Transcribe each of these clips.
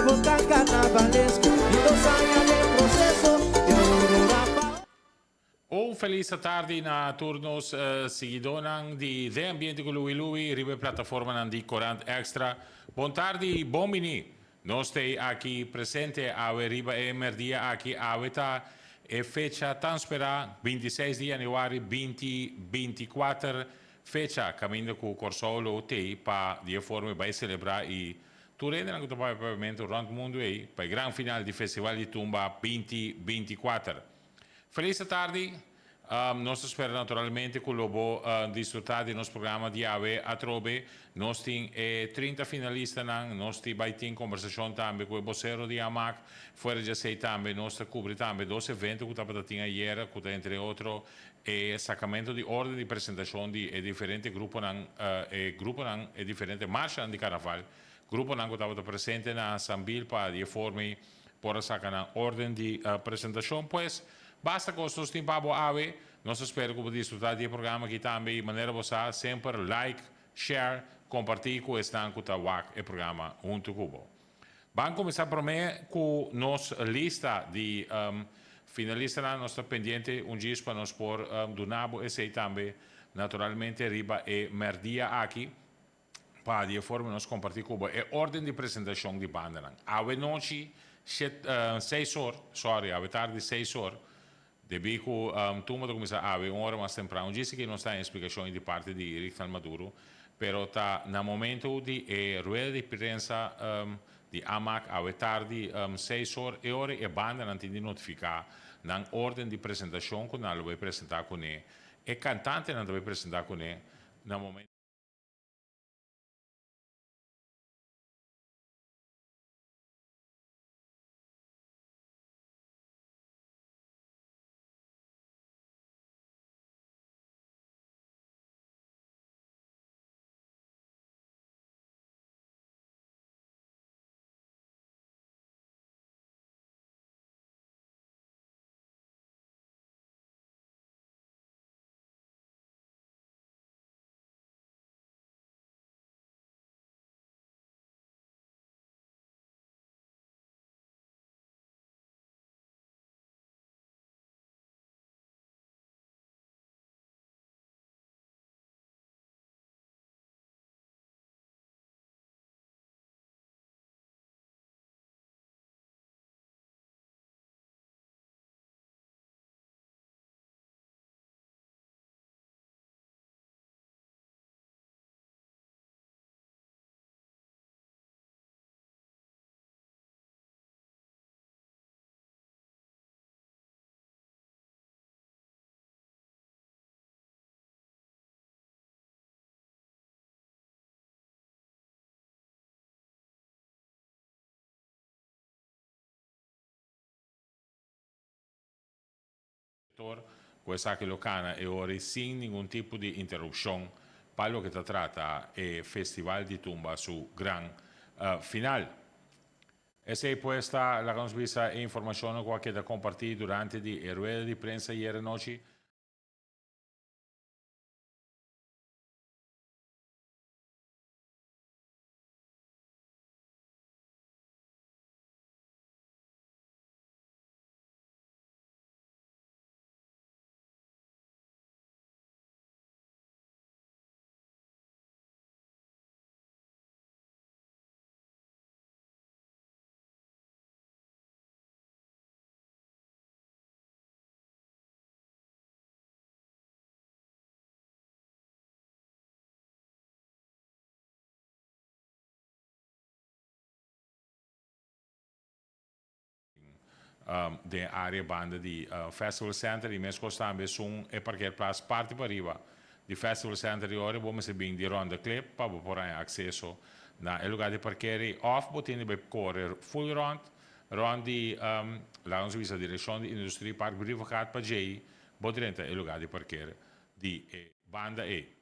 voltar carnavalesco e dançar nel processo e aurora. Un felice tardi na turnos seguidonang di The Ambiente con lui, ribe piattaforma di Corant Extra. Buon tardi, buon mini. Noi stiamo aquí presente a riba e merdia aquí aveta e fecha tan spera 26 di januari 2024 fecha cammino con Corsolo te pa di forme vai celebrar e tu rende anche probabilmente rond mundo e per il gran finale di Festival di Tumba 2024. Felice tardi. Nós esperamos naturalmente que o Lobo desfrutar do nosso programa de AVE a Trobe. Nós temos 30 finalistas, nós temos conversação também com o vocero de AMAC. Fora de sei também, nós cobrimos também 2 eventos que estava tinha ayer, que entre outros, sacamento de ordem de apresentação de diferentes grupos, e diferentes marchas de carnaval. Grupo que estava presente na Sambil para de forma por sacar ordem de apresentação, pues. Basta con questo tempo ave, nós espero que vocês desfrutar do programa aqui também de maneira você sempre like, share, compartilhar com esta o programa junto com vamos começar por mim com nossa lista de finalistas na nossa pendente dia para nós por do nabo e sei também naturalmente riba e merdia aqui para de forma nós compartilhar com é ordem de apresentação de banda ave noite 6 horas, sorry, ave tarde 6 horas. Devi que tu me começar a ver uma hora mais temprano. Disse que não está em explicação de parte de Ricardo Maduro, pero está no momento de rueda de prensa de AMAC a tarde 6 horas e banda não tem de notificar na ordem de apresentação que não vai apresentar com ele. E cantante não vai apresentar com ele no momento. Questa che locana e ora sin nenhum tipo de interrupção para o que se trata é Festival de Tumba su gran final. Essa é puesta la conspisa informazione che da compartir durante di rueda di prensa ieri noche. De área banda de Festival Center e mesmo também são e parquearplaats parte para arriba de Festival Center de ora vamos bem de ronda clip para poder acesso na lugar de parqueare off botini bij correr full rond de lá ons visa direção de industrie park brief gaat para J botrenta lugar de parqueare de banda e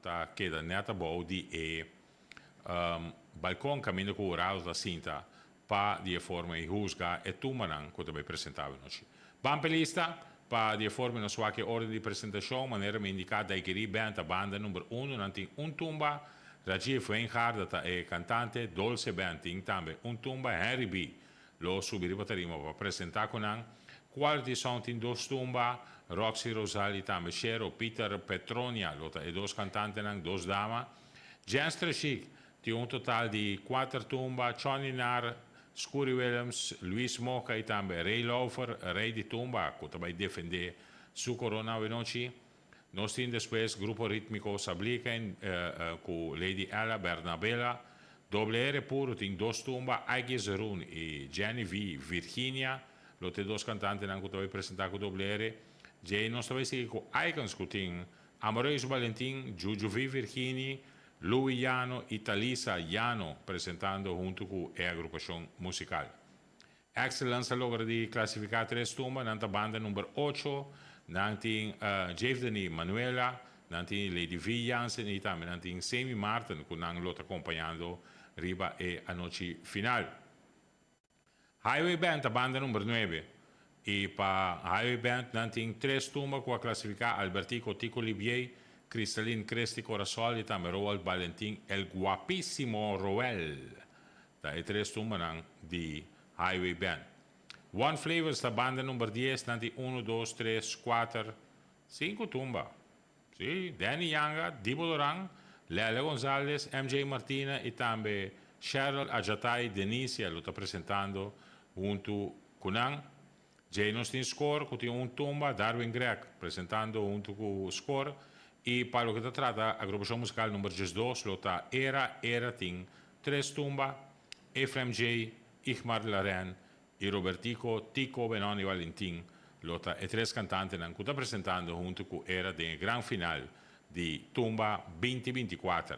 ta queda neta bom de balcão caminho com o ralo da cinta para de forma e rusga e tumanan que também apresentava nós. Bampelista para de forma na sua ordem de apresentação, maneira me indicada da que a banda número 1 nanti tumba, Rajiv Weinhardt é cantante, Dolce Band também tumba, Harry B. Lo subir baterima para apresentar com an quality sound in dos tumba, Roxy Rosali também Shero, Peter Petronia, lota e dos cantantes nang dos dama, Jens Treshik, tem total de 4 tumba, Johnny Nar, Scurry Williams, Luis Moca e também Ray Laufer, Ray di Tumba, que também defende su corona venoci. Nós temos depois grupo rítmico Sabliken, com Lady Ella Bernabella, Doble puro tem dos tumba, Ike Zerun e Jenny V. Virginia, lo te dos cantantes que também apresentar com Doble Jay nós também seguimos com Icons que tem Amoroso Valentim, Juju V. Virginia, Louis Jano e Talisa Jano apresentando junto com a agrupação musical. Excellence logra de classificar 3 tumba na banda número 8, nanti Jevdani Manuela, nanti Lady V. Jansen e também nanti Semi Martin que nang lot acompanhando riba e a noite final. Highway Band a banda número 9 e para Highway Band nanti 3 tumba com a classificar Albertico Tico Libier, Cristalin Cresti Corasol e também Roald Valentim, el guapíssimo Roel. Da e 3 tumba di Highway Band. One Flavors da banda numero 10, nanti 1, 2, 3, 4, 5 tumba. Sì, Danny Yanga, Dibo Dorang, Lele Gonzalez, MJ Martina e também Cheryl Ajatai Denise, lo sta presentando junto con Jay Nostin Score, che tiene tumba, Darwin Greg, presentando junto con Score. E para lo que se trata, a agrupación musical número 2, lo está Era Ting, 3 tumba, Efrem J, Igmar Laren e Robertico Tico Benoni Valentin, lo está e 3 cantantes que está presentando junto con Era de gran final di Tumba 2024.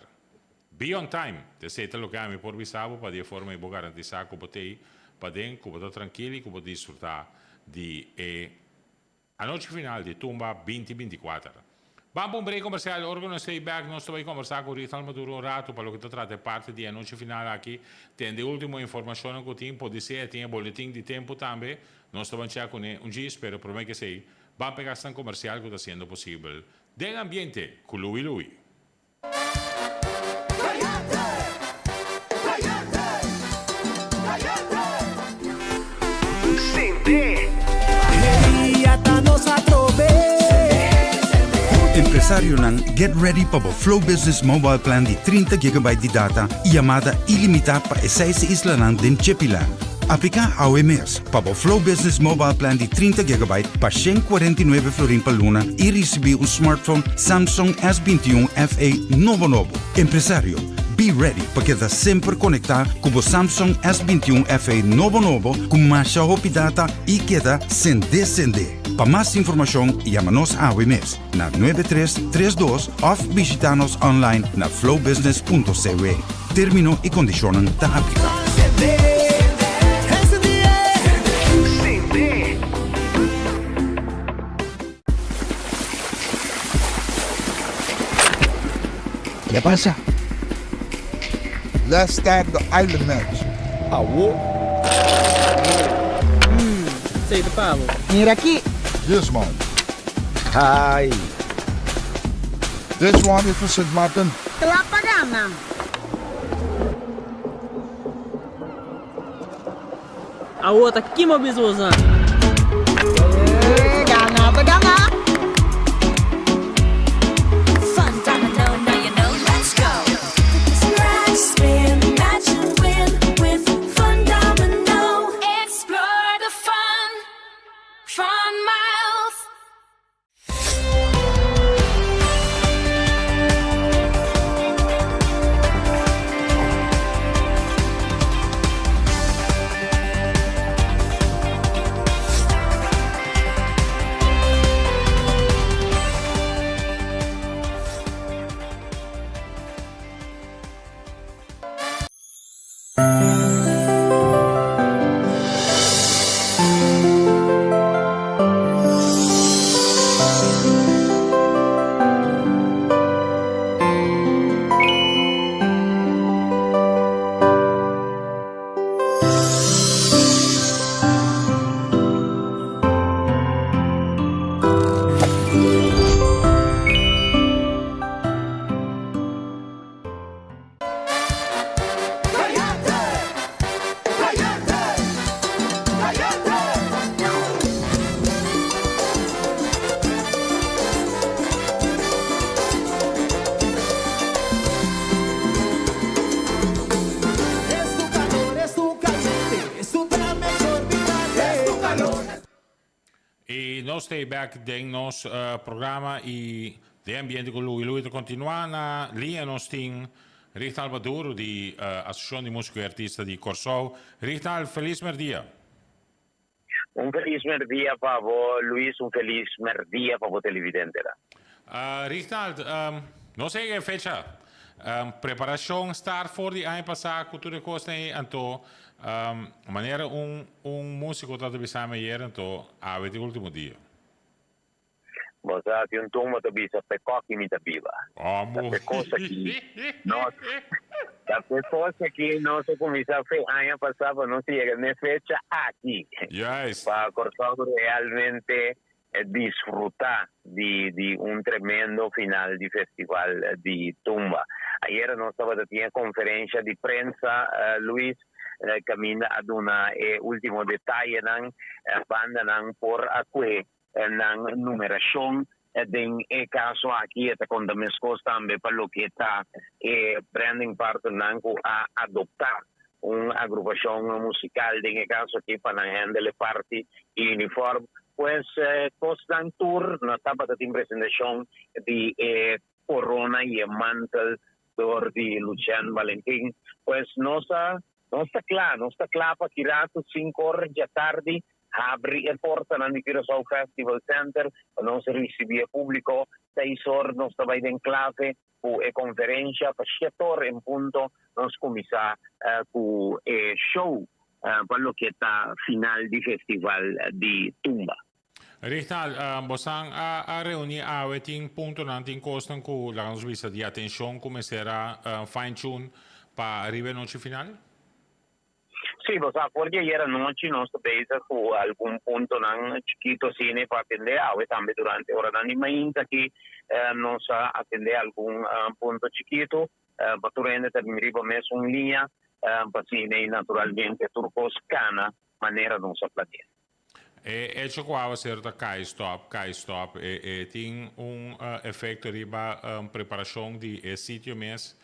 Be on time, te sete lo chiami por bisabo para de forma e garantizar que você para dentro, que você tranquilo e que você desfrutar de a noite final de Tumba 2024. Vamos un break comercial, órgano stay back, nós também conversar com o Rital Maduro rato para o que se trata parte de anúncio final aqui. Tem de última informação que tem, pode ser, tem boletim de tempo também. Nós estamos com um dia, espero, por mim que sei. Vamos pegar esta comercial que está sendo possível. Del ambiente, com Louis Louis. Empresário nan get ready para o Flow Business Mobile Plan de 30 GB de data e chamada ilimitada para 6 islas nan den Chepilan. Aplica ao mês para o Flow Business Mobile Plan de 30 GB para 149 florin per luna e receber um smartphone Samsung S21 FE novo. Empresário, be ready para quedar sempre conectado com o Samsung S21 FE novo com mais data e queda sem descender. Para mais informação, chama-nos ao mês na 9332 ou visita-nos online na flowbusiness.cw. Termino e condicionam da aplicação. ¿Qué pasa? Let's start the island match. Sei de pavo. Mira aquí. This one. Ay. This one is for St. Martin. Te la pagana. A outra aqui, meu bisuzão. Gana, gana. Fun domino, now you know, let's go. Smash, spin, match and win with Fun Domino. Explore the fun miles. nos stay back ding nos programa e de ambiente con lui te continua na linea nos ting Richtal Baduro di Associazione di Musica e Artista di Corsou. Richtal, feliz merdia. Un feliz merdia para vos, Luis, un feliz merdia para vos televidente. Richtal, no sé qué fecha. Preparación start voor die eindpassa cultura costa en to manera un músico dat we samen hier en to ave die ultimo dia. Vos ti un tomo to bisa pe cocchi mi viva. Amo. Per cosa che no, per cosa che non so come sa fe año pasado no si llega ne fecha aquí. Yes. Para Corsou realmente disfrutar di un tremendo final di festival di tumba. Ayer non stava da conferenza di prensa, Luis, cammina ad una ultimo dettaglio nang banda nang por acque nang numerazione den caso aquí esta con me scosta ambe per lo che sta branding part nang a adoptar una agrupazione musicale in caso che fanno le parti uniform pues constant tour na tapat in presentazione di Corona y Mantel di Lucian Valentin pues no está claro para tirato 5 ore già tardi apri e porta nel Corsou Festival Center non si riceve pubblico 6 ore non sta in clave e conferenza per 7 ore in punto non si comincia con show quello che sta final di festival di tumba. Richtal, bosan a reunir a weting punto nanting kosten ku la nos visa di attenzione come sarà fine tune pa arrivare noce finale? Sì, lo sa, perché ieri notte non sto pensando con alcun punto non chiquito sine per attendere e anche durante ora d'anni ma che non sa attendere alcun punto chiquito, ma tu rendete mi rivo messo in linea, pasine naturalmente turco-scana, maniera non sa platire. E ciò qua va a essere da Kai Stop e ting un effetto riba preparazione di sitio mes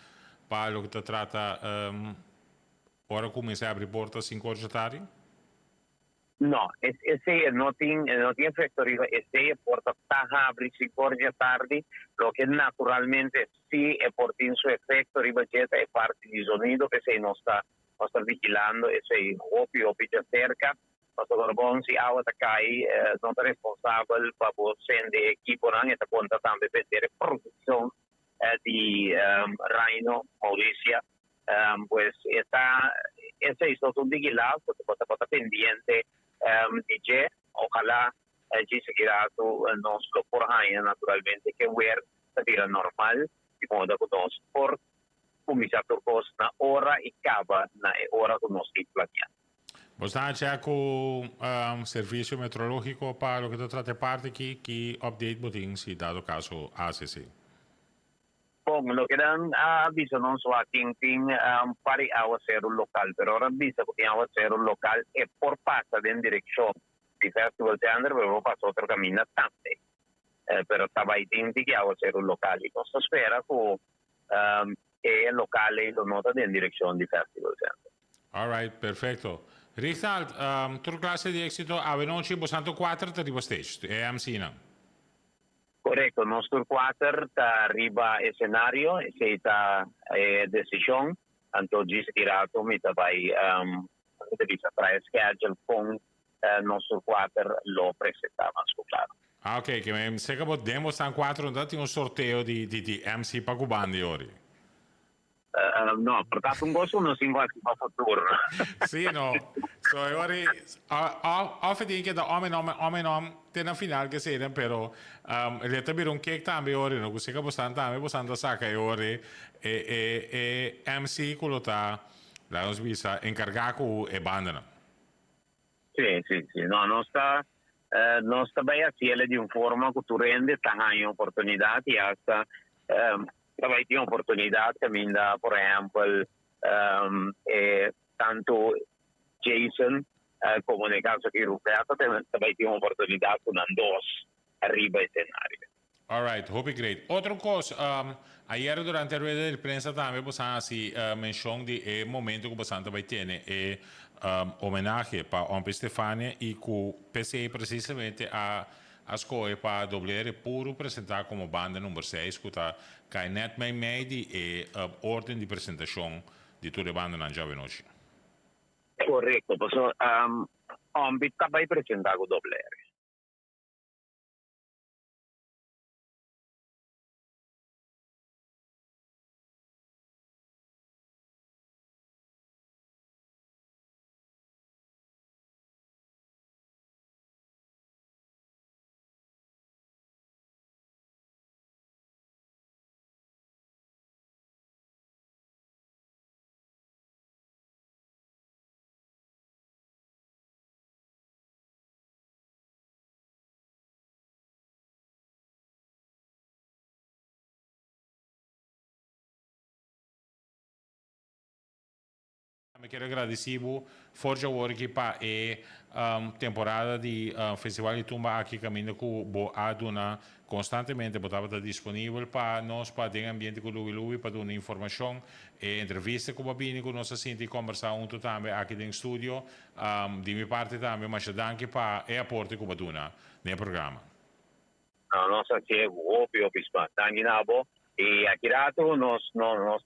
pa lo che ti tratta ora come si apre porta 5 ore tardi? No, se non tiene effetto riba e se porta apri 5 ore tardi, lo che naturalmente sì e porta in suo effetto riba è parte di sonido che se non sta vigilando e se opi già cerca Pastor Bonsi awat kai non responsabile per sende equipo nang eta conta tambe per produzione di Raino Mauricia pues ese hizo un vigilado porque está pendiente DJ ojalá allí seguirá nos lo por ahí naturalmente que ver tira normal di modo che nos por cominciare a ora e cava na ora che nos planeando. Basta c'è con servizio meteorologico para lo che tratta parte che update booting si dato caso ACC. Con lo che dan avviso non so a ting pari a ser un local, però ora avviso che a ser un local e por passa in direzione di Festival Center avevo passato otro cammino tante. Però stava ai tempi che a ser un locale. Questa spera che il locale lo nota in direzione di Festival Center. All right, perfetto. Richard, tu classe di esito a Venoci Bosanto 4 ti arriva stage, è Amsina. Corretto, il nostro 4 arriva a scenario, e se sta decisione, tanto oggi si tirato, mi vai tra schedule con il nostro 4 lo presentava, scusate. Ah, ok, che mi sa che potremmo stare 4 andati un sorteo di MC Pacubandi ora. No, portato un gosto non si va a turno. Sì, no. So, ora, of denk dat om en om ten final che sera, però le tabire un cake tambe ora, no, così che possiamo sacca ore e MC quello ta la nos visa incargaco e bandana. Sì, no, non sta bene a cielo di un forma che tu rende hai opportunità di hasta Vai di opportunità che mi dà, per esempio, tanto Jason come nel caso che Roberto, vai di opportunità con Andos arriva ai scenari. All right, hope great. Otra cosa, ayer durante la rueda de prensa también si mencionó de momento que bastante va tiene homenaje para Ompe Stefania y que pese precisamente a Ascolta para doblere puro presentar como banda número 6, que cai net mai medi e ordem de apresentação de toda a banda na Java Noche. Corretto, posso ambita vai presentare con doblere. Eu quero agradecer forte o work para a temporada de Festival de Tumba aqui caminho que bo aduna constantemente botava disponível para nós para ter ambiente com Lui para dar informação e entrevista com o Babini que nós senti conversar também aqui no estúdio de minha parte também mas danke para o aporte que o Baduna no programa. Nós aqui óbvio tanto na bo e aqui lato nós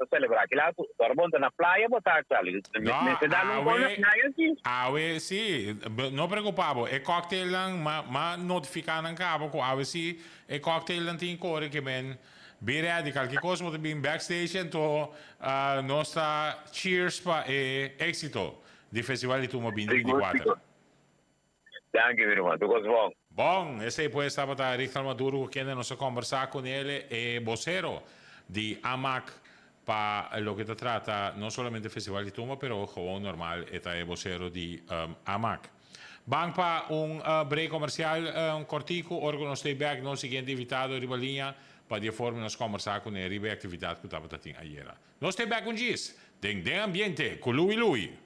celebrar aqui lato dormir na praia botar ali nesse dano com sim, não preocupado, é cocktail lang ma notificar ng cabo ko sim, é cocktail lang tin core que ben be ready qualquer coisa pode vir backstage to nossa cheers pa e éxito di Festival di Tumba 2024. Danke very much, because bom. Bom, esse poi stava da Richard Maduro che non so conversare con ele e vocero di AMAC para lo que trata non solamente il Festival di Tumba, però como normal eta è vocero di AMAC. Bang pa un break comercial un cortico, orgono stay back, non siguiente invitato ribalinha para di forma nos conversare con ele e attività che stava tatin ieri. Non stay back un gis, den ambiente con lui.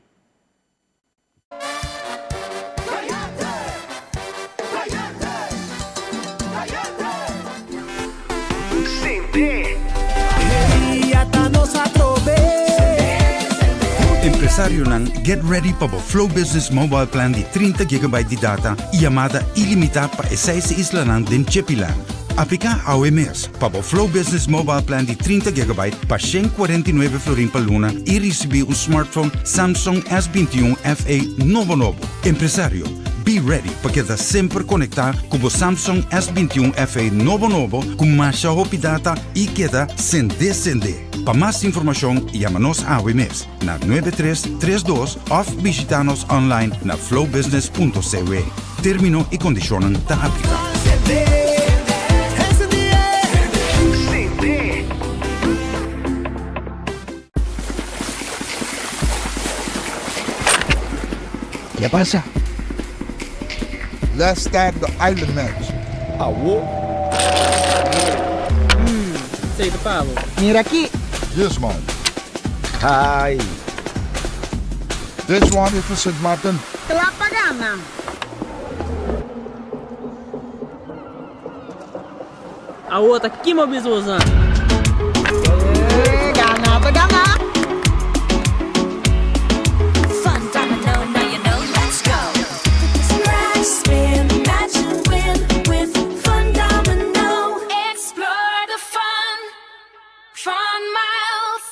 Empresario ng Get Ready para o Flow Business Mobile Plan de 30 GB de data e chamada ilimitada para 6 islas din Chepilan. Aplica ao mês para o Flow Business Mobile Plan de 30 GB para 149 florin per luna e receber smartphone Samsung S21 FE novo. Empresario, be ready para quedar sempre conectado com o Samsung S21 FE novo com mais data e queda sem descender. Para mais informação, chama-nos ao mês na 9332 ou visita-nos online na flowbusiness.cw. Termino e condicionam da aplicação. ¿Qué pasa? Let's start the island match. Sei do pavo. Mira aqui. Yes, man. Hi. This one is for St. Martin. Te la pagana. A outra aqui, meu bisozão. Gana, pagana. Fun domino, now you know, let's go. Smash, spin, match and win with Fun Domino. Explore the fun miles.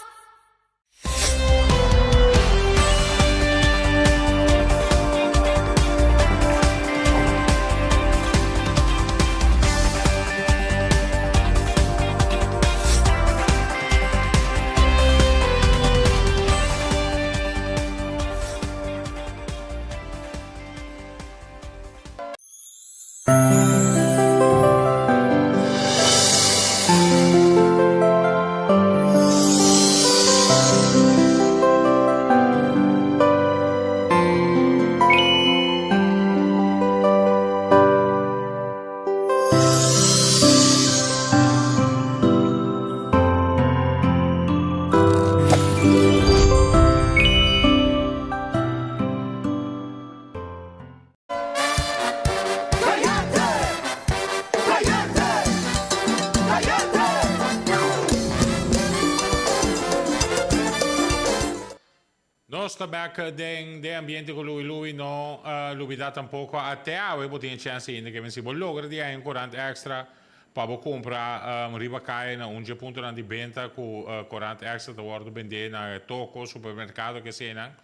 No sta back de ambiente con lui no lui dà tampoco a te e potin chance in che si vuol logra di un 40 extra pabo compra riba kai na unge punto na di benta cu 40 extra da guardo bende na tocco supermercato che sena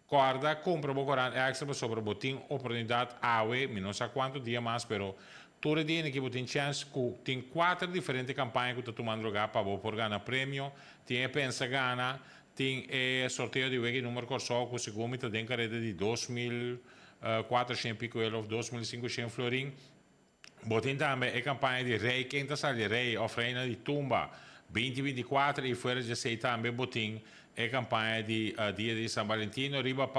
guarda compra 40 extra per sopra botin oportunidad awe mi non sa quanto dia mas però tu redini che botin chance cu tin 4 differenti campagne che tu mandro ga pabo por gana premio ti pensa gana ting sorteio di wegi numero corso cu si gomita den carede di 2.400 pico euro 2.500 florin botin também e campagna di rei quinta sali rei offrena di tumba 2024 e fuera de sei também botin e campagna di dia di San Valentino riba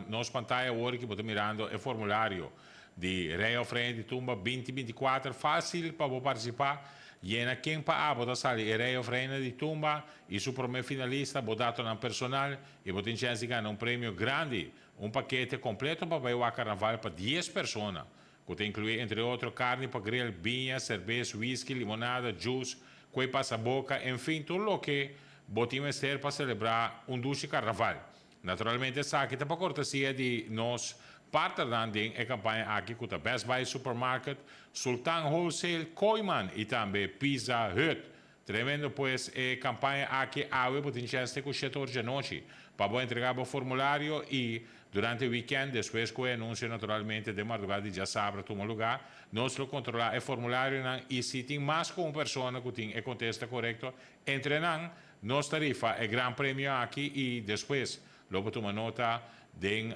nos pantalla ora che botin mirando e formulario di rei offrena di tumba 2024 fácil para participar Jena quem pa bota sali e rei offrena di tumba e su prome finalista botato na personal e botin chance di ganhar premio grande paquete completo para o carnaval para 10 pessoas que inclui entre outros carne para grill, vinha, cerveja, whisky, limonada, juice, coi passa-boca, enfim, tudo o que botimos ter para celebrar dulce carnaval. Naturalmente, essa aqui está para cortesia de nós partners e campanha aqui com a Best Buy Supermarket, Sultan Wholesale, Koiman e também Pizza Hut. Tremendo, pues, campanha aqui a web botin chance com 14 de noite para entregar o formulário e durante o weekend, depois que o anúncio naturalmente de madrugada já sabe tu lugar, nós lo controlar o formulário e se tem mais com uma pessoa que tem o contexto correto, entrenam, nós tarifa é grande prêmio aqui e depois logo tu uma nota de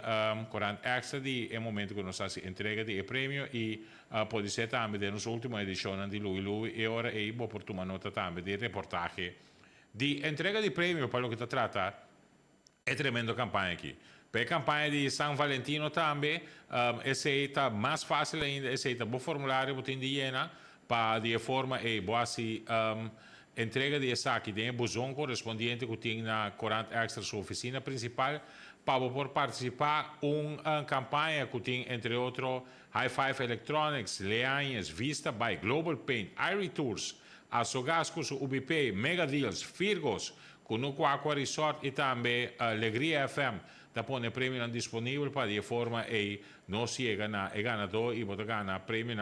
40 extra de momento que nós se entrega de prêmio e pode ser também de nossa última edição de Lui e ora é boa por tu uma nota também de reportagem de entrega de prêmio para o que trata é tremendo campanha aqui. Per a campanha di San Valentino também, essa está mais fácil ainda, essa está bom formulário, botin de Jena, para de forma e boa se entrega de essa aqui, tem buzão correspondiente que tem na 40 extra sua oficina principal, para por participar campanha que tem entre outros High Five Electronics, Leanhas, Vista by Global Paint, Irie Tours, Asogascos, UBP, Mega Deals, Firgos, Kunuku Aqua Resort e também Alegria FM. Da pone prêmio disponível para de forma e não se é ganador e pode ganhar prêmio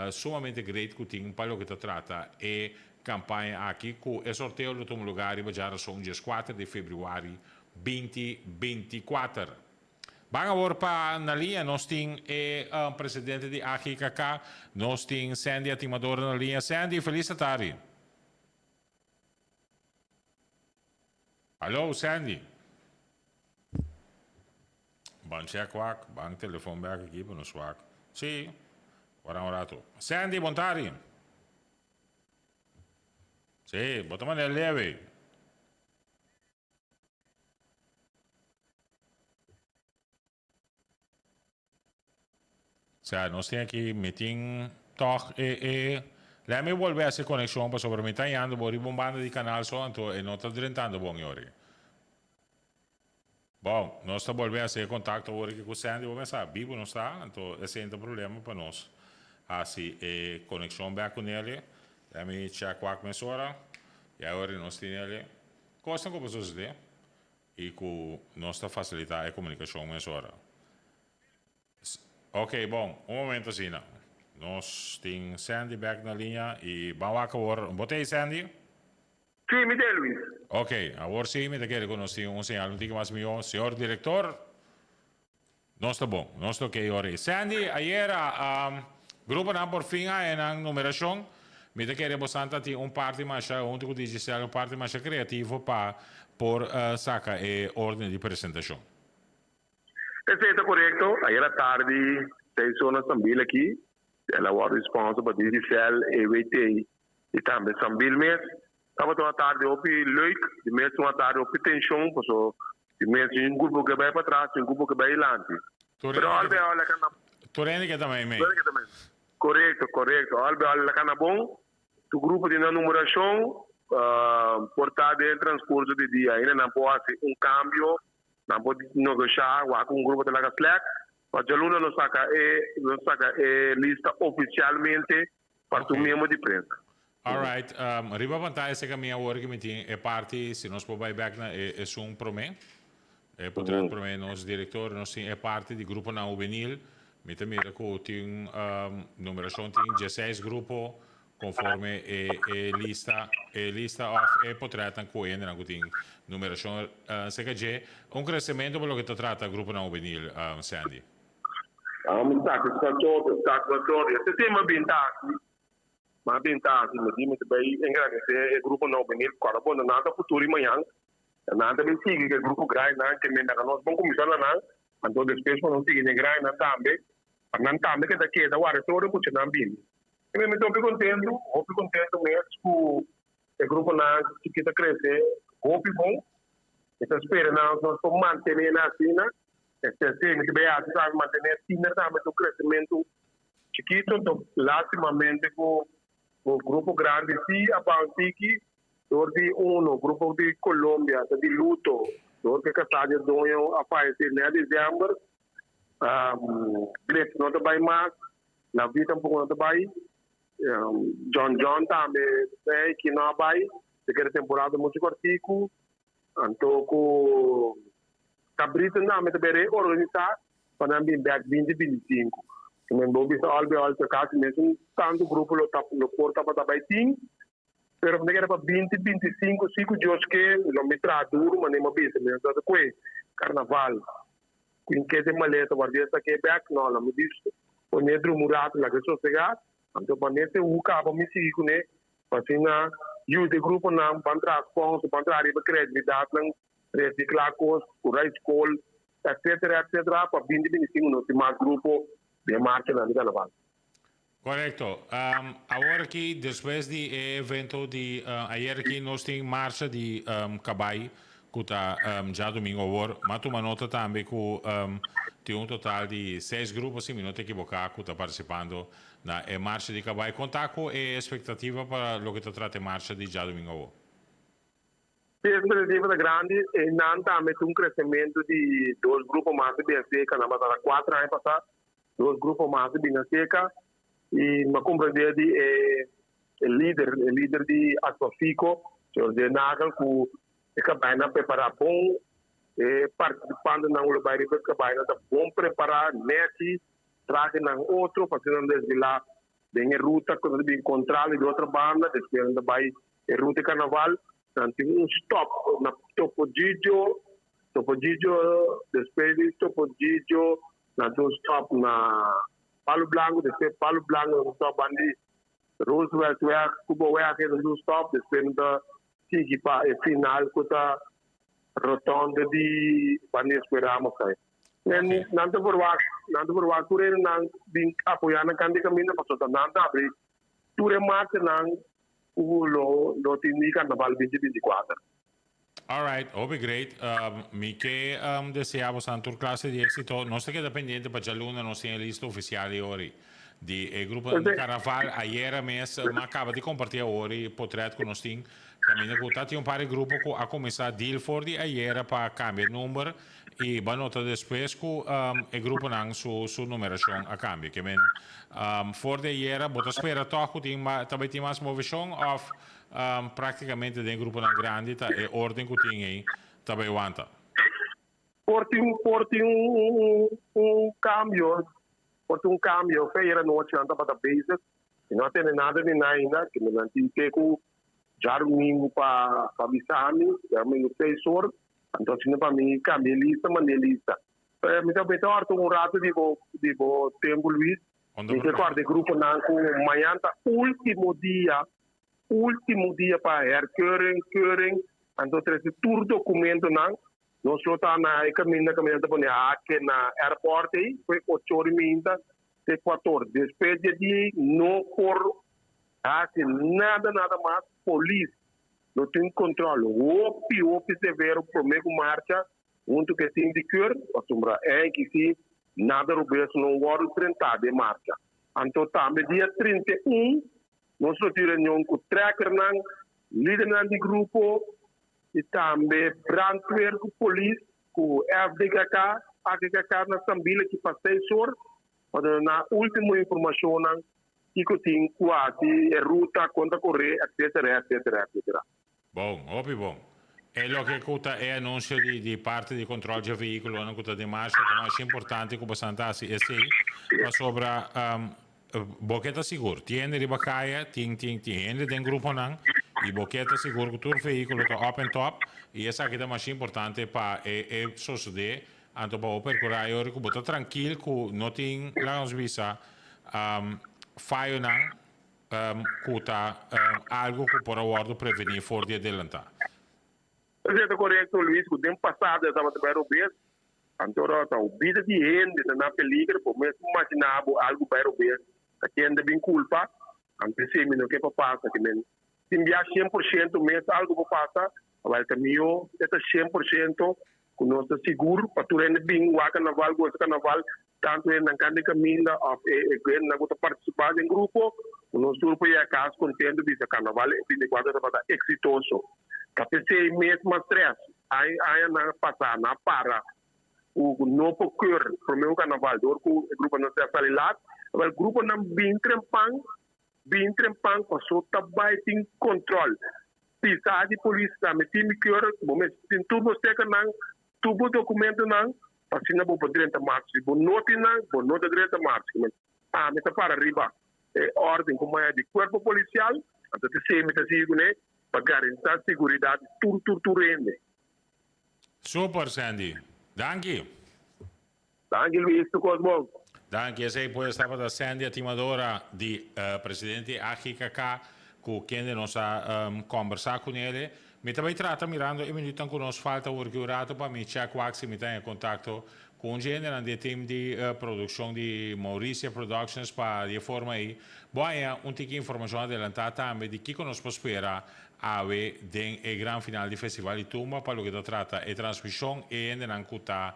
sumamente great que tem para o que trata e campanha aqui com o sorteio do último lugar e já são dias 4 de fevereiro 2024. Vamos agora para na linha, nós temos o presidente de AGKK, nós temos Sandy Atimador na linha. Sandy, feliz tarde. Alô, Sandy. Bang check wak, bang telefoon back aqui para nos wak. Sim, agora um rato. Sandy, bom tarde. Sim, bota maneira leve. Sim, nós temos aqui meeting toch let me volver a essa conexão para sobre mim tá indo, vou ribombando de canal só, então e não está direitando bom ori. Bom, nós estamos voltando a ser contato agora com o Sandy, vamos pensar, Bibo não está, então esse é o problema para nós. Assim, conexão back com ele, let me check qualquer mensura, e agora nós temos ele, costa com pessoas de, e com nossa facilitar a comunicação mensura. Ok, bom, momento assim, nós temos Sandy back na linha, e vamos agora, botei Sandy? Sim, me dê, Luiz. Ok, agora sim, me quero conhecer um senhor, não digo mais meu, senhor diretor, não está bom, não está ok, ora. Sandy, ayer, grupo na por fim, na numeração, me quero bastante parte mais, onde eu disse, parte mais criativa para por sacar a ordem de apresentação. Isso está correto. Ayer à tarde, 6 horas também aqui, ela was responsible por DCL, EWT e também Sambil mesmo. Estava uma tarde op leuk, de mensen uma tarde op tensão, porque de mensen um grupo que vai para trás, um grupo que vai adiante. Pero albe olha kana. Torene que também me. Correto. Albe olha kana bom. Tu grupo de numeração, portado em transcurso de dia, ainda não pode cambio, não pode negociar com grupo de la Slack, mas já não saca lista oficialmente para o membro de prensa. Alright, riba pantalla se caminha agora que me tem é parte, se nós por back na é um promê. E potrebbe per me nostro direttore non è parte del gruppo juvenil. Mi temo che tem numerazione tem 16 gruppo conforme lista of potrebbe anche andare con numerazione CKG. Un crescimento per lo che tratta il gruppo juvenil, Sandy. Mi sa che se tema bintasi, ma bintasi, ma dimmi che bei in grande se il gruppo juvenil qua buona nata futuri mayang, nata ben sigi che il gruppo grai anche me da nos bon commissione na, anto de spesso non sigi ne grai na tambe, nan tambe che da chieda guarda solo può nan bin. E mi trovo contento me su il gruppo na che sta cresce, hopi bon, e spero na nos può mantenere na sina. Se mi beati a mantenere un crescimento chiquito, lastimamente con un gruppo grande sì a Bantiki, dove uno gruppo di Colombia, di Luto, dove Cassadia Dono a paese nel dicembre, Blitz non vai mai, la vita un po' non vai, John tambe che non vai, perché temporada molto cortico, Antoco Cabrito na met bere organizar para ambim back 2025. Também bobi sa albe alta casa mesmo tanto grupo lo porta para bai ting. Pero quando era para 2025 5 dias que lo metra duro mas nem mabisa mesmo da que carnaval. Quindi che de maleta guardia sta che back no la mi dice. O nedro murato la che so sega. Anto panete u ka ba mi si kune pasina use de grupo na bantra sponsor bantra riba credibilidade nang reciclacos, curar escola, etc. Para 2025 não tem mais grupo de marcha na Carnaval. Correcto. Agora que depois do evento de ayer que nós temos marcha de Cabai, que está já domingo agora, mas tu nota também que tem um total de 6 grupos, se me não te equivocar, que está participando na marcha de Cabai. Conta com a expectativa para o que está tratando a marcha de já domingo agora. A expectativa grande e não também um crescimento de 2 grupos mais de seca, na passada 4 anos passados, 2 grupos mais de seca e uma compreender de líder de Aspafico, senhor de Nagel, que acaba de preparar bom, participando na Ulubai Ribeiro, acaba de bom preparar, nesse, trazer na outro, fazendo desde lá, bem a ruta, quando bem encontrar de outra banda, depois ainda vai a ruta de carnaval, nanti um stop na Topo Gigio, depois de Topo Gigio, nanti um stop na Palo Blanco, depois Palo Blanco, um stop ali, Roosevelt, Cuba, um stop, depois da Sigi para a final, com a rotonda de Bandi Esperamos. Nanti berwaktu, turun nang bing apoiando kan di caminho para nanti abrir, turun mata nang lo tindi Carnaval 2024. All right, great. Mi che deseamos a tu classe di esito. Non stai dipendente per già l'una non sia in lista ufficiale ora di gruppo di Carnaval ieri mese, ma acaba di compartire ora potrebbe con nostri cammino con un pari gruppo che ha cominciato a deal for di ieri per cambiare il numero e banota después che il gruppo non su numerazione a cambio che men for di ieri bota spera tocco di ma tabeti mas movition of praticamente del gruppo non grande e ordine che tinha tabai wanta porti un cambio feira noche anda para base e não tem nada de nada que não tem que já domingo para bisami já me 6 horas então se não para mim cambia lista mandelista me dá bem torto um rato digo tempo Luiz me recordo o grupo não com amanhã último dia para herkeuring então esse tour documento não nós está na caminho para aqui na airport aí foi 8 horas de Equador depois de não por nada mais polícia não tem controle opi severo primeiro marcha junto que tem de cur assumbra que se nada rubeço não vai 30 de marcha então também dia 31 nós tiramos com tracker não líder do grupo e também brandweer com polícia com FDKK na Sambila que passei sur para na última informação que tem quase a ruta conta correr etc. Bom. E lo che conta è annuncio di parte di controllo di veicolo, una cosa di marcia, ma è importante come santarsi e sì, ma sopra bocchetta sicuro, tieni di baccaia, tieni del gruppo nan, i bocchetta sicuro che tu il veicolo che up and top, e sa che è importante per e sossede, anto per percorrere io ricubuto tranquillo, con notin la visa, fai nan, cuta algo che può riguardo prevenire fuori di adelantare. È corretto, Luis, con il tempo passato stava davvero bene. Ancora sta ubita di gente, non ha peligro, come immaginavo algo vero bene. Che è ben colpa, anche se mi non che passa, che non si invia 100% messa algo che passa, ma il mio è 100% con nostro sicuro, per tu rende ben qua carnaval, tanto è non cambia cammina, e non ha partecipato in gruppo, con nostro gruppo è a casa contento di questo carnaval, e quindi quando è stato exitoso. Kapese mesmo stress, ai na passar na para o no procur pro meu carnaval do o grupo não se falilat, o grupo não bin trempang passou tabai tem controle. Pisa de polícia me tem que hora, momento tem tudo você não, tudo documento não, passina bo poder entrar mais, bo nota direita mais, me tá para arriba. Ordem como é de corpo policial, até se me tá né? Per garantire sicurezza tutto rende. Super Sandy, danke. Danke Luis, tu Cosmo. Danke, sei poi stata da Sandy Atimadora di presidente AGKK con chi non sa conversare con lui. Mi trovo tratta mirando e mi con uno sfalto workurato per mi check wax mi tengo in contatto con un genere di team di produzione di Mauricia Productions per di forma aí. Boia un tic informazione adelantata anche di chi conosco spera ave den e gran finale di festival di Tumba per lo che tratta e trasmissione e anche la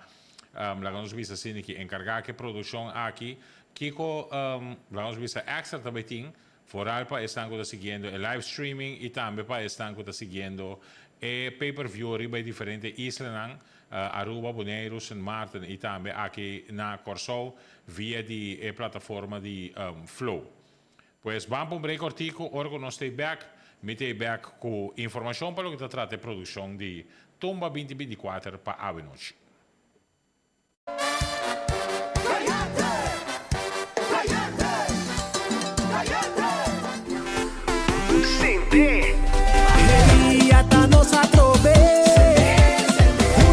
conoscenza sindici incargata che produzione aqui Kiko la conoscenza extra tabetin vooral pa están da seguendo el live streaming y también pa están da seguendo e pay-per-view riba in differenti isle Aruba, Bonaire, St. Maarten y también aquí na Corsou via di piattaforma di Flow. Pues vamos un break cortico, ora non stai back, mi stai back con informazione per lo che tratta di produzione di Tumba 2024 per Avenoci.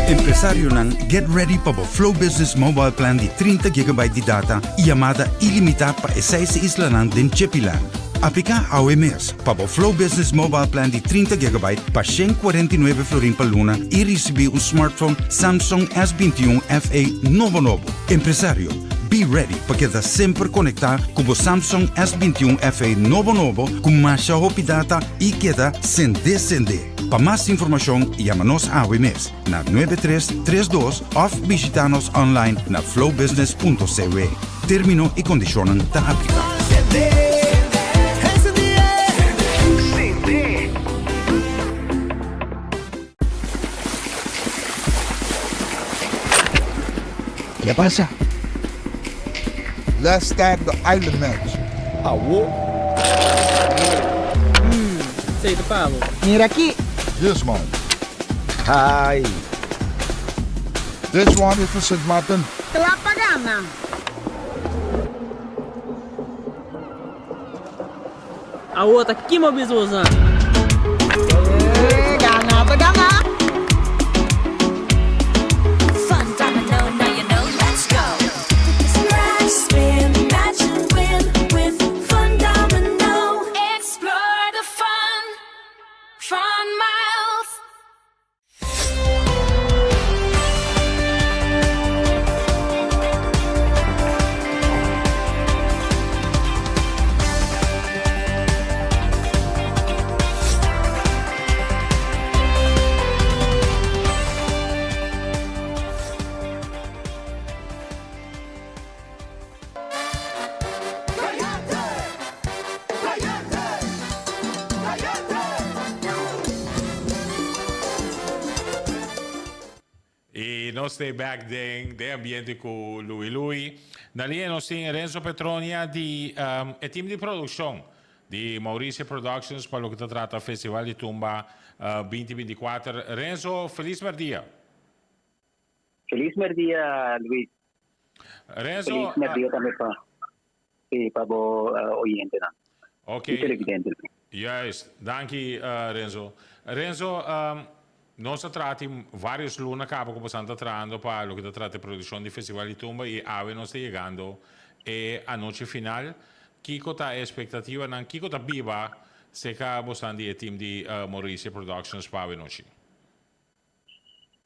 Empresario nan get ready para o Flow Business Mobile Plan de 30 GB de data e chamada ilimitada para 6 islas nan den Chepilan. Aplica ao mês para o Flow Business Mobile Plan de 30 GB para 149 florin per luna e receber um smartphone Samsung S21 FE novo. Empresario, be ready para quedar sempre conectado com o Samsung S21 FE novo com mais rapidez e queda sem descender. Para mais informação, chama-nos ao mês na 9332 ou visita-nos online na flowbusiness.cw. Termino e condicionam da aplicação. ¿Qué pasa? Let's start the island match. Sei do Pablo. Mira aqui. This one. Hi. This one is for St. Martin. Tô apagando. A outra aqui, meu bisozão. Gana. Fun domino, now you know, let's go. Splash, spin, match and win with Fun Domino. Explore the fun miles. E non stai back de ambiente con lui. Da lì non stai Renzo Petronia di e team di produzione. di Mauricio Productions per lo che tratta Festival di Tumba 2024. Renzo, feliz merdia. Feliz merdia, Luis. Renzo, Feliz merdia também para o oyente. ok, Televidente. juist, dank je Renzo. Renzo, nós tratamos vários lunas que como estão tratando para o que trata a produção de Festival de Tumba e a nós está chegando e a noite final. Kiko tá a expectativa, não Kiko tá viva, se que você anda team de Mauricio Productions para a noite.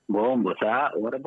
Bom, você agora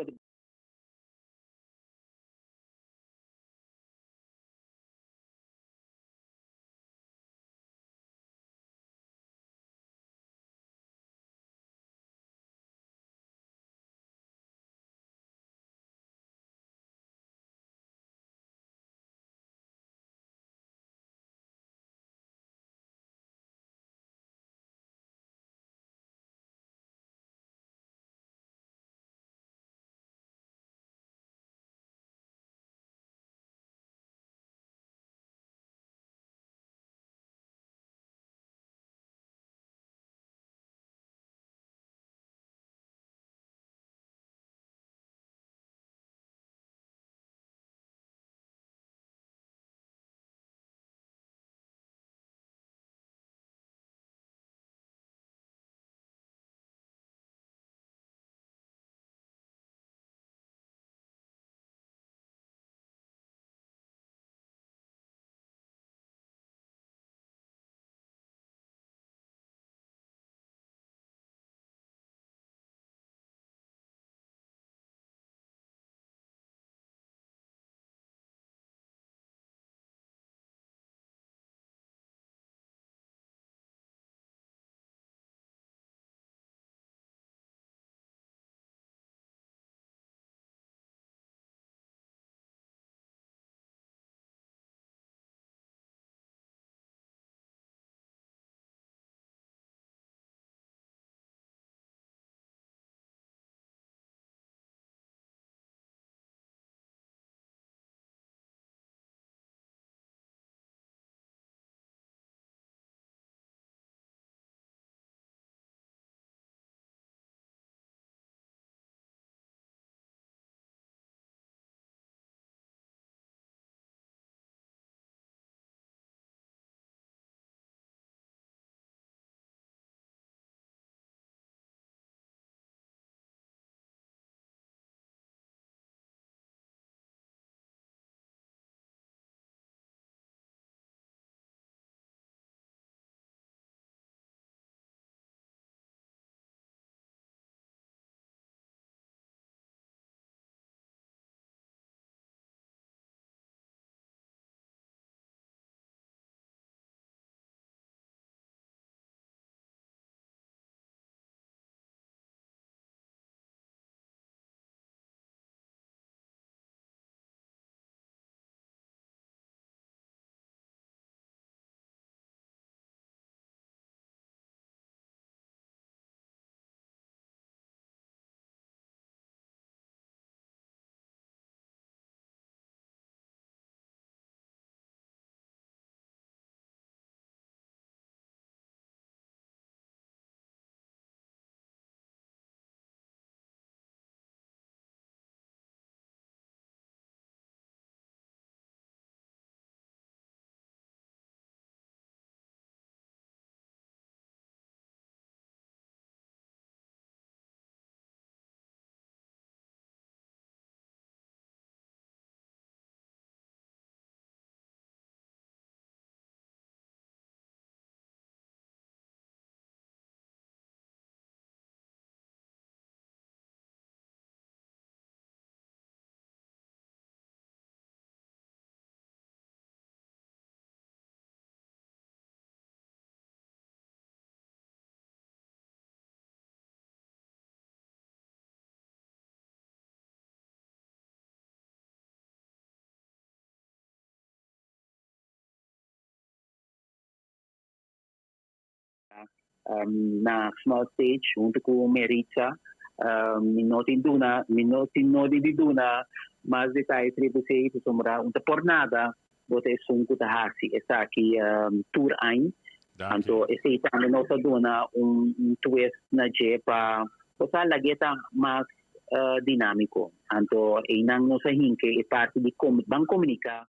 na small stage junto com Meritza, minuti di Duna, mas detalhe tribo sei somra uma pornada, Wat is zo'n goede hasi? Is aqui tour ein. Dank Anto esse também nota dona twist na je pa cosa lageta mais dinâmico. Anto inang no sa hinke e parte di bang comunica.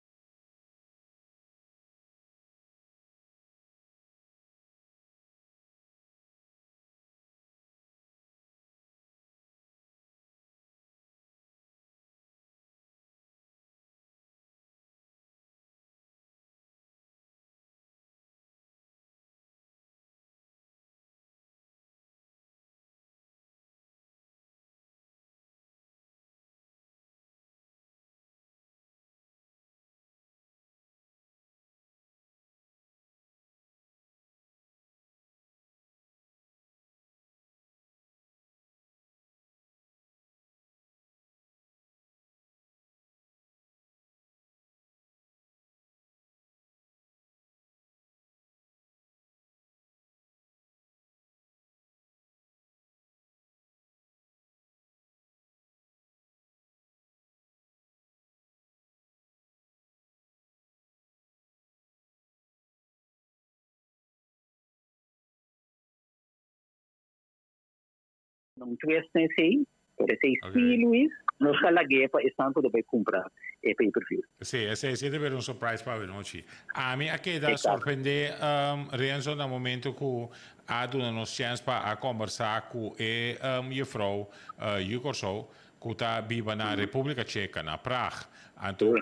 Nung twist na sei, por esse Luis, nos calagé pa isang ko dapat comprar e pay-per-view. Sì, sì, per un surprise per noi. A me che da sorprende Renzo nel momento che ha una chance a conversare con mia vrouw Jukorso, che sta viva na Repubblica Ceca, na Praga. Anto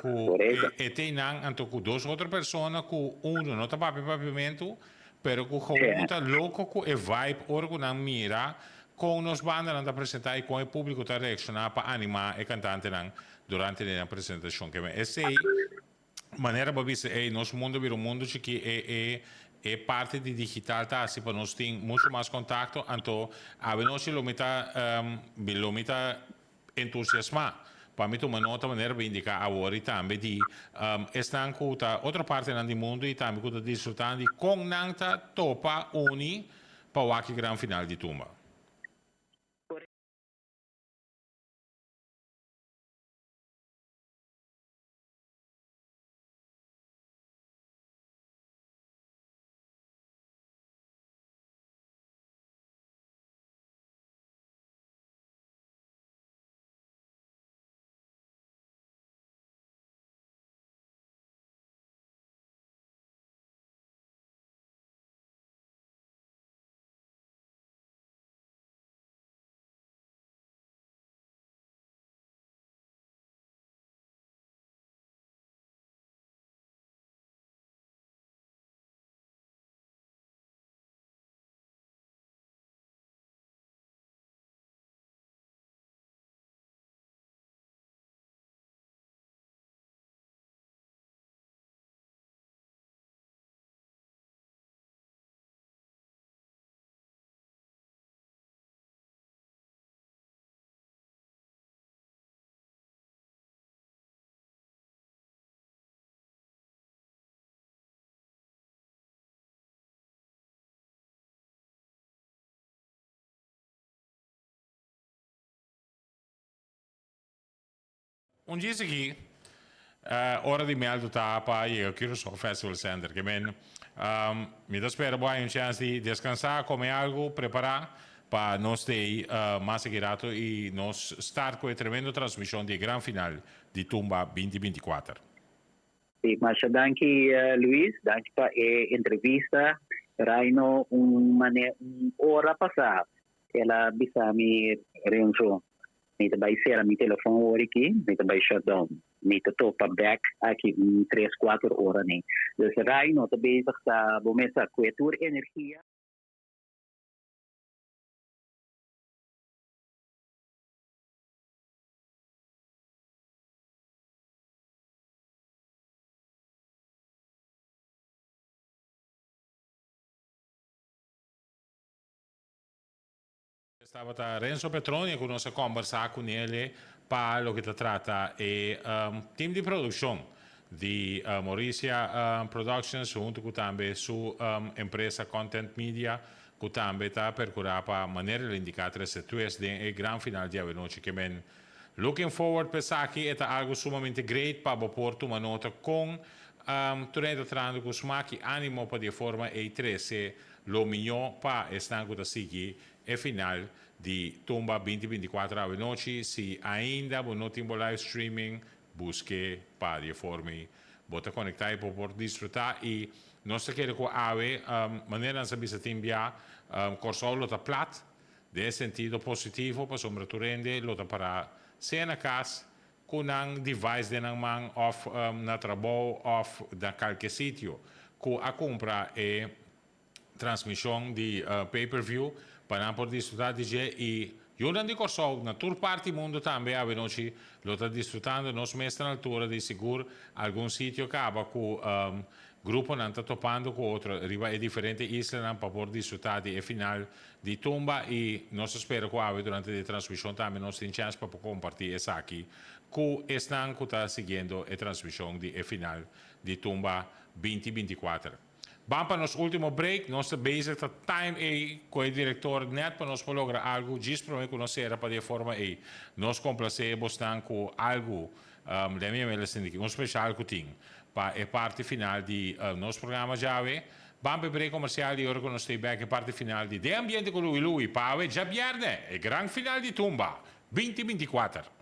e tenang anto ku dos outra persona ku uno no tapa papiamento, pero ku gewoon ta loco ku e vibe orgo na mira con nos banda a presentare con il pubblico ta reacciona pa anima e cantante nan durante la presentazione che e sei maniera babis e nos mondo viro mondo che e parte di digital ta si pa nos ting mucho más contacto anto avenosi lo mita entusiasma para mim uma nota maneira bem indicar a hora e também de estão com outra parte do mundo e também com desfrutando de com nanta topa uni para o aqui grande final de tumba. Dia seguinte, hora de mel do tapa e eu quero só Festival Center, que bem, me espero boa chance de descansar, comer algo, preparar para nós ter mais segurato e nós estar com a tremenda transmissão de grande final de Tumba 2024. Sim, mas danke Luis, danke para a entrevista, Raino uma hora passada, ela bisa me reunião. Niet bij ser mijn telefoon hoor ik niet bij shutdown. Niet topa back aqui 3-4 horas nee. Dus rij nog bezig sa bomesa kwetur energia. Stava da Renzo Petroni con nostra conversa con ele para lo che tratta e team di produzione di Mauricia Productions junto con tambe su empresa Content Media con tambe ta per curare maniera indicare se tu es de gran final di avenoci che men looking forward per saki è algo sumamente great para porto una nota con Tornando trando com smaki animo para de forma e 13 lo melhor para estar com a seguir é final de Tumba 2024 à noite. Se ainda não tem live streaming, busque para de forma bota conectar para poder desfrutar e nós queremos que a maneira de se enviar corso lota plat de sentido positivo para sombreturende lota para ser na casa com um device de man of na trabalho of da qualquer sítio com a compra e transmissão de pay-per-view para poder desfrutar de e eu não digo só na tour parte mundo também a noite lo está desfrutando nós mestre na altura de seguro algum sítio acaba com grupo não está topando com outro riba é diferente isla para poder desfrutar de final de Tumba e nós espero que durante a transmissão também nós temos chance para compartilhar isso aqui que estão que está seguindo a transmissão de final de Tumba 2024. Vamos para nosso último break. Nós estamos bezig met time com o diretor net para nós lograr algo. Diz para mim que nós era para de forma nós complacemos com algo da minha um especial que tem para a parte final de nosso programa já vamos para break comercial e agora nós estamos back a parte final de ambiente com Louis para já vierne a grande final de Tumba 2024.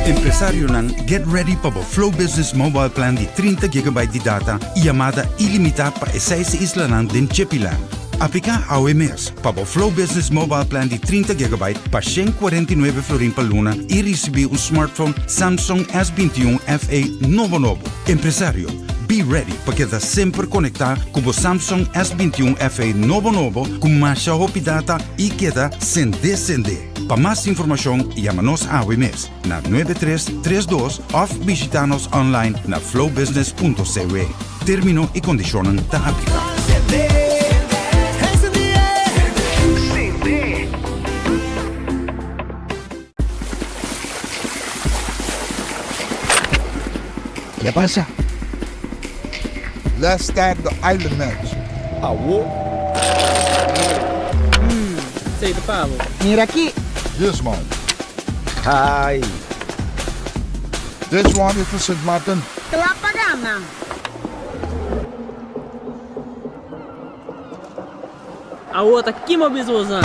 Empresário nan get ready para o Flow Business Mobile Plan de 30 GB de data e chamada ilimitada para 6 islas nan den Chepilan. Aplica ao mês para o Flow Business Mobile Plan de 30 GB para 149 florin per luna e receber smartphone Samsung S21 FE novo. Empresário, be ready para quedar sempre conectado com o Samsung S21 FE novo com mais rápida data e queda sem descender. Para mais informação, chama-nos ao mês na 9332 ou visita-nos online na flowbusiness.cw. Termino e condicionam da aplicação. ¿Qué pasa? Let's start the island match. Sei do Pablo. Mira aqui. This one. Hi. This one is for St. Martin. Pela pagana. A outra aqui, meu bisozão.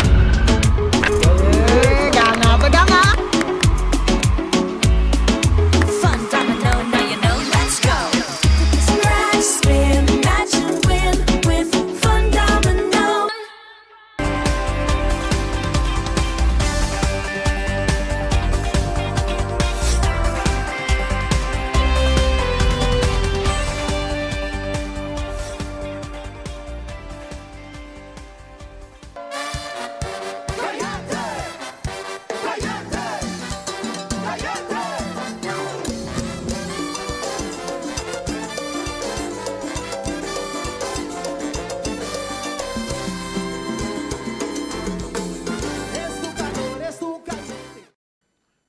Gana. Fun domino, now you know, let's go. Scratch, spin, match and win with Fun Domino.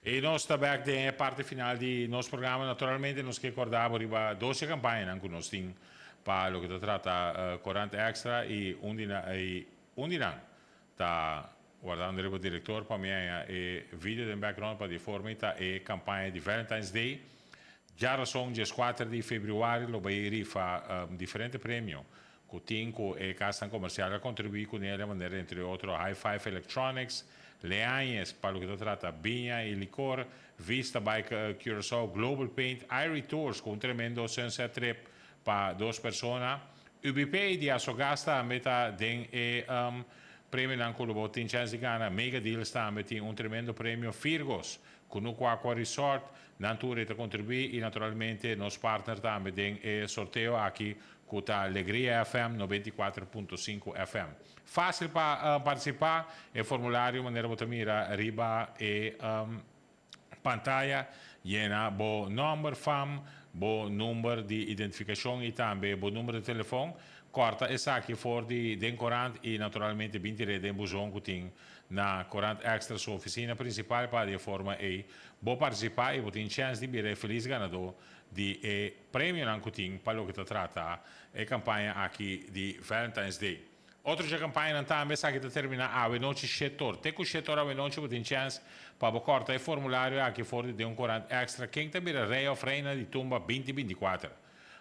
E nós estamos aqui na parte final de nosso programa. Naturalmente, nós recordamos riba 12 campanhas que nós temos para o que trata 40 extra e um dia está guardando o diretor para mim e vídeo de background para de forma e campanha de Valentine's Day. Já razão dia 4 de fevereiro, lo vai rifa diferente prêmio. Que tem que a casa comercial a contribuir com ele de maneira entre outros High Five Electronics, Leanhas, para o que trata vinha e licor, Vista Bike Curaçao, Global Paint, Irie Tours, com tremendo sunset trip para 2 pessoas. UBP de Asogasta, a meta den prêmio na Culubo, tem chance de ganhar, Mega Deals também tem tremendo prêmio Firgos, com o Aqua Resort, Natura te contribuir e naturalmente nos partners também tem sorteio aqui com a Alegria FM 94.5 FM. Fácil para participar, é formulário, maneira de mira riba e pantalla, llena bo number FAM, bo número de identificação e também bo número de telefone, corta essa aqui for de den corante e naturalmente 20 den buzon que tem na corante extra sua oficina principal para de forma e bo participar e bo tem chance de vir feliz ganador di premio nankuting palo que trata e campanha aqui de Valentine's Day. Outra campanha também sa que termina a noite setor. Te ku setor a noite tem chance para cortar o formulário aqui fora de corante extra quem também rei of reina de tumba 2024.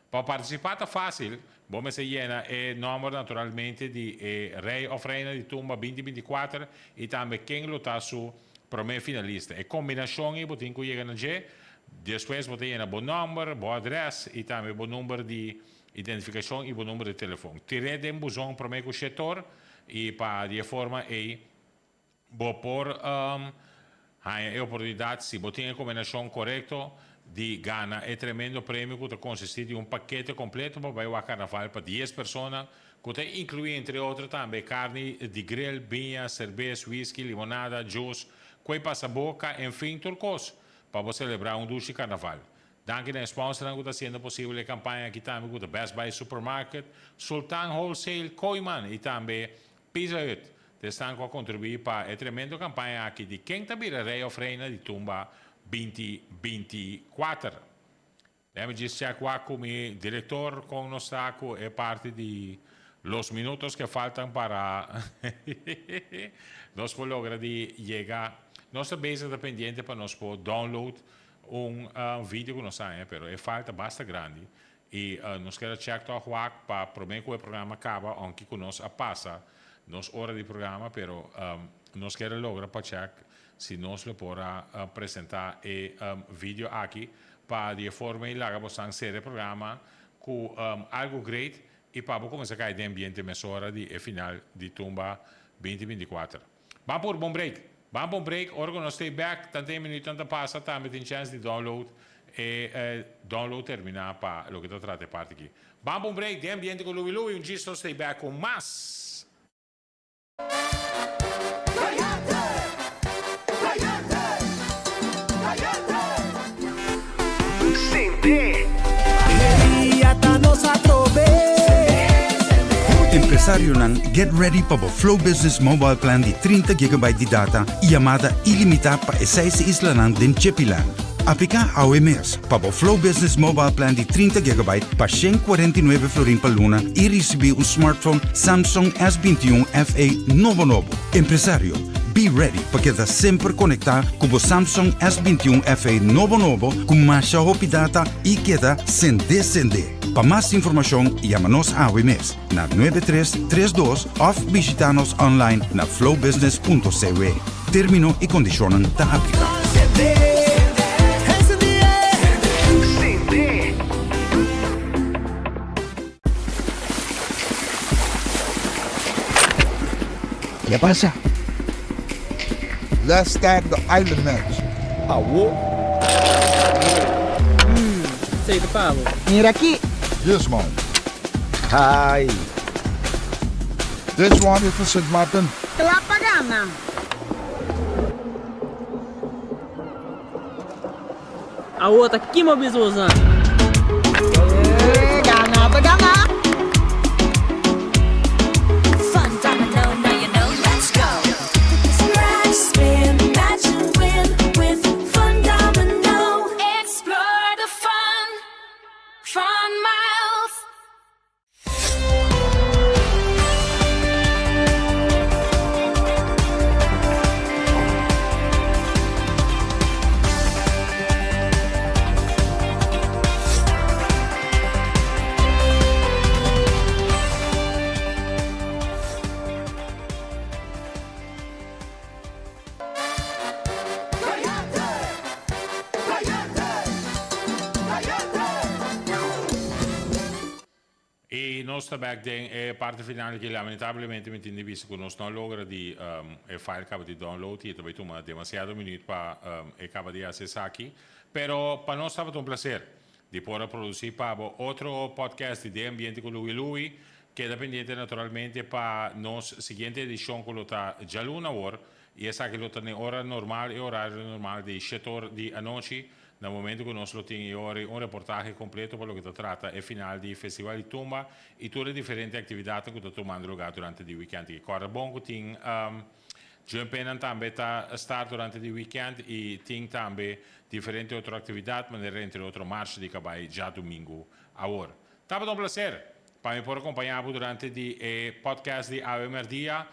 Para participar é fácil, bom se llena o número naturalmente de rei of reina de tumba 2024 e também quem luta su primeiro finalista. E combinação e botin que chega na G, depois botin na bom número, bom endereço e também bom número de identificação e bom número de telefone. Tirei de buzão primeiro setor e para de forma e vou por a oportunidade se botin a combinação correta de ganhar é tremendo prêmio que consiste de paquete completo para o carnaval para 10 pessoas que inclui entre outros também carne de grill, vinha, cerveja, whisky, limonada, juice, coi passa boca, enfim, turcos para celebrar doce carnaval. Danke den sponsor que está sendo possível a campanha aqui também com Best Buy Supermarket, Sultan Wholesale, Koiman e também Pizza Hut. Estão a contribuir para a tremenda campanha aqui de quem também é rei of reina de tumba 2024. Déjame dizer que como diretor com nós é parte de los minutos que faltam para nós por lograr de chegar. Nossa base é dependente para nós por download vídeo que nós temos, pero é falta bastante grande e nós queremos checar para prometer que o programa acaba, aunque que nós passa nos hora de programa, pero nós queremos lograr para checar se nós le podrá apresentar vídeo aqui para de forma larga possam ser o programa com algo great e para começar a cair de ambiente mesora de final de tumba 2024. Vamos por bom break. Vamos por break, ora que nós stay back, tanto minutos tanto passa, também tem chance de download e download terminar para o que está tratando parte aqui. Vamos por break, de ambiente com Louis, um gisto stay back com mais. Empresário nan get ready para o Flow Business Mobile Plan de 30 GB de data e chamada ilimitada para 6 islas nan den Chepilan. Aplica ao mês para o Flow Business Mobile Plan de 30 GB para 149 florin per luna e receber smartphone Samsung S21 FE novo. Empresário, be ready para quedar sempre conectado com o Samsung S21 FE novo com mais rápida data e queda sem descender. Para mais informação, chama-nos ao mês na 9332 ou visita-nos online na flowbusiness.cw. Termino e condicionam da aplicação. ¿Qué pasa? Let's stack the island match. Sei do pavo. Mira aqui. Yes, man. Hi. This one is for St. Martin. Te la pagana. A outra aqui, meu bisozão. Gana, pagana. Fun domino, now you know, let's go. Scratch, spin, match and win with Fun Domino. Explore the fun miles. E nós também tem a parte final que lamentavelmente me tem visto que nós não logra de file acaba de download e também toma demasiado minuto para acaba de acessar aqui, pero para nós estava um prazer de poder produzir para outro podcast de ambiente com Louis que é dependente naturalmente para nós seguinte edição que está já luna hora e essa que está na hora normal e horário normal de 7 horas de a noite. No momento que nós temos um reportagem completo para o que trata é final do Festival de Tumba e todas as diferentes atividades que estão tomando lugar durante o weekend. Que corre bom que tem Jumpen también está durante el weekend y tiene también diferentes otras actividades, manera entre otros marcha de cabay ya domingo ahora. Estaba un placer para mí por acompañar durante el podcast de AWMR Dia.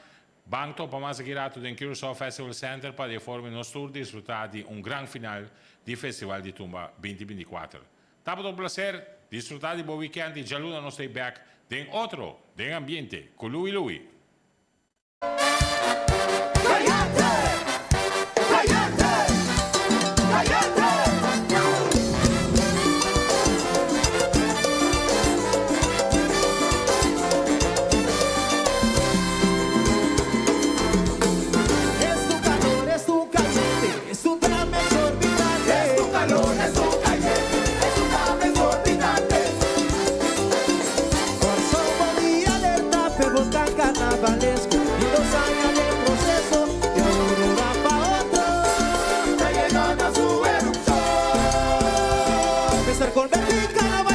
Banco para más girato del Curaçao Festival Center para de forma nos tour disfrutar de un gran final del Festival de Tumba 2024. Estaba un placer disfrutar de buen weekend y ya lunes nos stay back de otro, de ambiente, con Louis. Carnavalesco y 2 años de proceso y Aurora pa' otro está llegando a su erupción. Empezar con Berlín, carnaval.